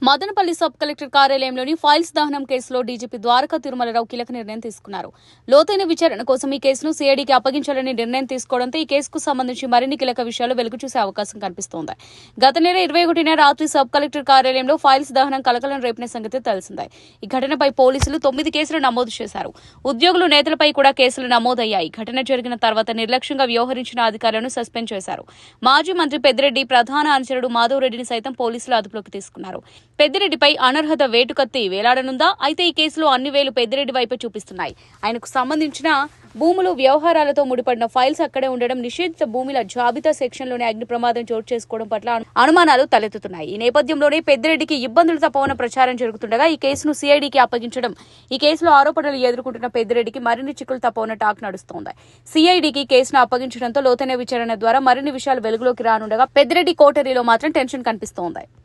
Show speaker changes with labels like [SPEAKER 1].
[SPEAKER 1] Madanapalle sub collector కార్యాలయంలోని files దహనం కేసులో DGP Dwaraka Tirumalarao కీలక నిర్ణయం తీసుకున్నారు. లోతైన విచారణ కోసం ఈ కేసును సీఐడీకి అప్పగించాలని నిర్ణయం తీసుకోవడంతో ఈ కేసుకు సంబంధించి మరిన్ని కీలక విషయాలు వెలుగు చూసే అవకాశం కనిపిస్తోంది. గత నెల 21న రాత్రి సబ్ కలెక్టర్ కార్యాలయంలో ఫైల్స్ దహనం కలకలం రేపిన సంగతి తెలిసిందే. ఈ ఘటనపై పోలీసులు 9 కేసులు నమోదు చేశారు. ఉద్యోగులు నేతలపై కూడా కేసులు నమోదయ్యాయి. ఘటన జరిగిన తర్వాత నిర్లక్ష్యంగా వ్యవహరించిన అధికారులను సస్పెండ్ చేశారు. మాజీ మంత్రి పెద్దిరెడ్డి ప్రధాన అనుచరుడు మాధవ్ రెడ్డిని సైతం పోలీసులు అదుపులోకి తీసుకున్నారు. పెద్దిరెడ్డిపై అనర్హత వేటుకత్తి వేలాడనుందా? అయితే ఈ కేసులో అన్ని వేలు పెద్దిరెడ్డి వైపే చూపిస్తున్నాయి. ఆయనకు సంబంధించిన భూములు వ్యవహారాలతో ముడిపడిన ఫైల్స్ అక్కడే ఉండడం, నిషేధిత భూముల జాబితా సెక్షన్లోనే అగ్ని ప్రమాదం చోటు చేసుకోవడం పట్ల అనుమానాలు తలెత్తుతున్నాయి. ఈ నేపథ్యంలోనే పెద్దిరెడ్డికి ఇబ్బందులు తప్పవన్న ప్రచారం జరుగుతుండగా ఈ కేసును సీఐడీకి అప్పగించడం, ఈ కేసులో ఆరోపణలు ఎదుర్కొంటున్న పెద్దిరెడ్డికి మరిన్ని చిక్కులు తప్పవన్న టాక్ నడుస్తోంది. సీఐడీకి కేసును అప్పగించడంతో లోతైన విచారణ ద్వారా మరిన్ని విషయాలు వెలుగులోకి రానుండగా పెద్దిరెడ్డి కోటరీలో మాత్రం టెన్షన్ కనిపిస్తోంది.